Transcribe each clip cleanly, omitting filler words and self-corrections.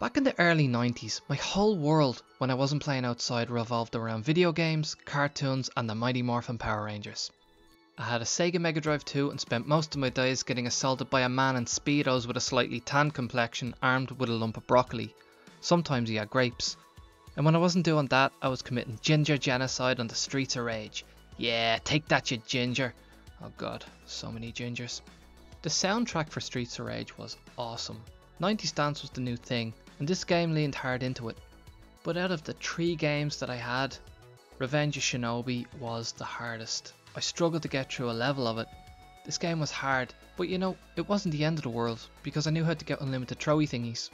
Back in the early 90s, my whole world when I wasn't playing outside revolved around video games, cartoons and the Mighty Morphin Power Rangers. I had a Sega Mega Drive 2 and spent most of my days getting assaulted by a man in speedos with a slightly tanned complexion armed with a lump of broccoli. Sometimes he had grapes. And when I wasn't doing that, I was committing ginger genocide on the streets of rage. Yeah, take that you ginger. Oh god, so many gingers. The soundtrack for Streets of Rage was awesome. 90s dance was the new thing, and this game leaned hard into it. But out of the 3 games that I had, Revenge of Shinobi was the hardest. I struggled to get through a level of it. This game was hard, but you know, it wasn't the end of the world, because I knew how to get unlimited throwy thingies.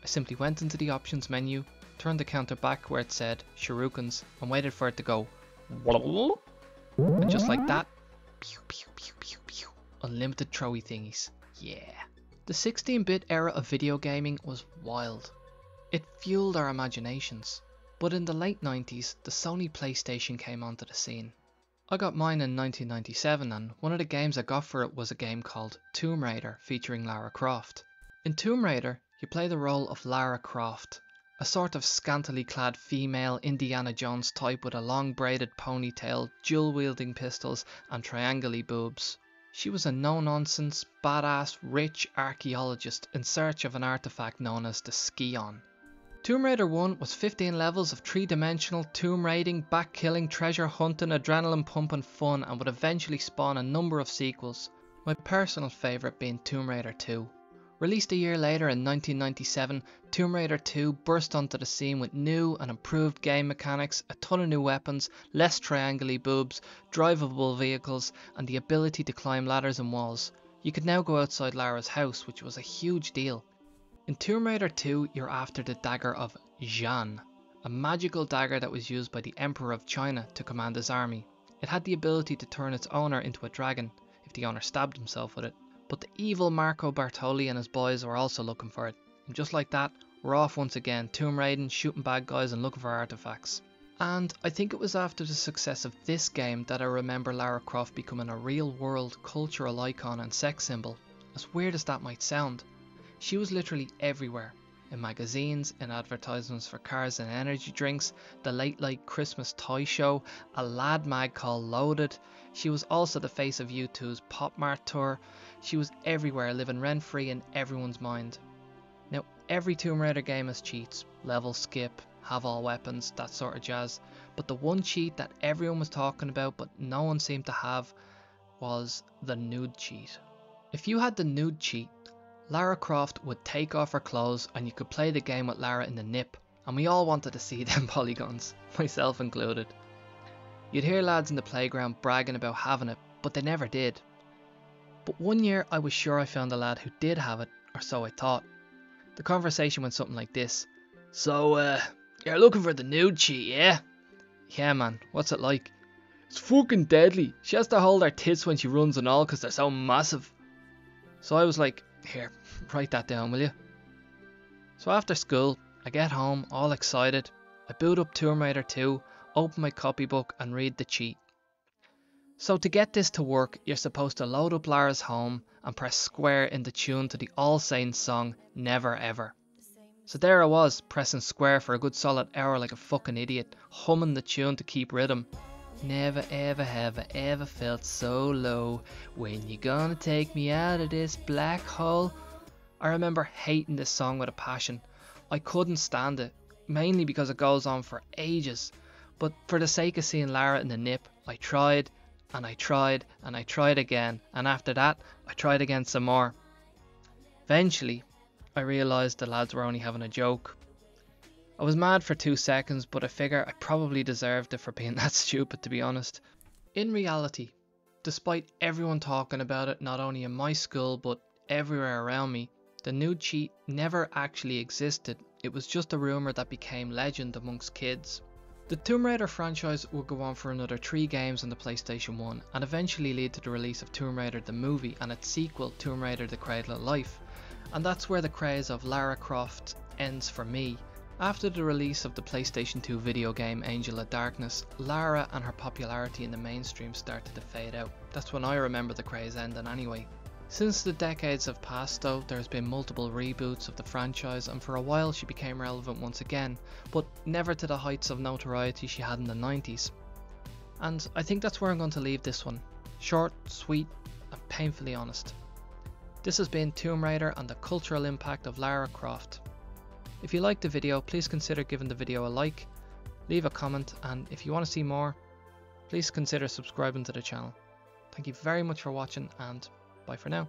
I simply went into the options menu, turned the counter back where it said Shurikens, and waited for it to go. And just like that, pew pew pew pew pew, unlimited throwy thingies. Yeah. The 16-bit era of video gaming was wild. It fueled our imaginations. But in the late 90s, the Sony PlayStation came onto the scene. I got mine in 1997 and one of the games I got for it was a game called Tomb Raider featuring Lara Croft. In Tomb Raider, you play the role of Lara Croft, a sort of scantily clad female Indiana Jones type with a long braided ponytail, dual-wielding pistols and triangle-y boobs. She was a no-nonsense, badass, rich archaeologist in search of an artifact known as the Skion. Tomb Raider 1 was 15 levels of 3-dimensional, tomb raiding, back-killing, treasure hunting, adrenaline-pumping fun and would eventually spawn a number of sequels, my personal favourite being Tomb Raider 2. Released a year later in 1997, Tomb Raider 2 burst onto the scene with new and improved game mechanics, a ton of new weapons, less triangle-y boobs, drivable vehicles and the ability to climb ladders and walls. You could now go outside Lara's house, which was a huge deal. In Tomb Raider 2 you're after the dagger of Zhan, a magical dagger that was used by the Emperor of China to command his army. It had the ability to turn its owner into a dragon, if the owner stabbed himself with it. But the evil Marco Bartoli and his boys were also looking for it. And just like that, we're off once again, tomb raiding, shooting bad guys and looking for artifacts. And I think it was after the success of this game that I remember Lara Croft becoming a real world cultural icon and sex symbol. As weird as that might sound. She was literally everywhere. In magazines, in advertisements for cars and energy drinks, the Late Late Christmas Toy Show, a lad mag called Loaded. She was also the face of U2's Pop Mart tour. She was everywhere, living rent-free in everyone's mind. Now, every Tomb Raider game has cheats, level skip, have all weapons, that sort of jazz. But the one cheat that everyone was talking about but no one seemed to have was the Nude Cheat. If you had the Nude Cheat, Lara Croft would take off her clothes and you could play the game with Lara in the nip, and we all wanted to see them polygons, myself included. You'd hear lads in the playground bragging about having it, but they never did. But one year I was sure I found a lad who did have it, or so I thought. The conversation went something like this. So, you're looking for the Nude Cheat, yeah? Yeah man, what's it like? It's fucking deadly. She has to hold her tits when she runs and all because they're so massive. So I was like, here, write that down will you? So after school, I get home all excited. I boot up Tomb Raider 2, open my copybook and read the cheat. So to get this to work, you're supposed to load up Lara's home and press square in the tune to the All Saints song Never Ever. So there I was, pressing square for a good solid hour like a fucking idiot, humming the tune to keep rhythm. Never ever have I ever felt so low. When you gonna take me out of this black hole? I remember hating this song with a passion. I couldn't stand it, mainly because it goes on for ages. But for the sake of seeing Lara in the nip, I tried, and I tried, and I tried again. And after that, I tried again some more. Eventually, I realised the lads were only having a joke. I was mad for 2 seconds, but I figure I probably deserved it for being that stupid, to be honest. In reality, despite everyone talking about it not only in my school but everywhere around me, the Nude Cheat never actually existed. It was just a rumour that became legend amongst kids. The Tomb Raider franchise would go on for another 3 games on the PlayStation 1 and eventually lead to the release of Tomb Raider the movie and its sequel Tomb Raider the Cradle of Life. And that's where the craze of Lara Croft ends for me. After the release of the PlayStation 2 video game Angel of Darkness, Lara and her popularity in the mainstream started to fade out. That's when I remember the craze ending anyway. Since the decades have passed though, there's been multiple reboots of the franchise, and for a while she became relevant once again, but never to the heights of notoriety she had in the 90s. And I think that's where I'm going to leave this one. Short, sweet, and painfully honest. This has been Tomb Raider and the cultural impact of Lara Croft. If you liked the video, please consider giving the video a like, leave a comment, and if you want to see more, please consider subscribing to the channel. Thank you very much for watching, and bye for now.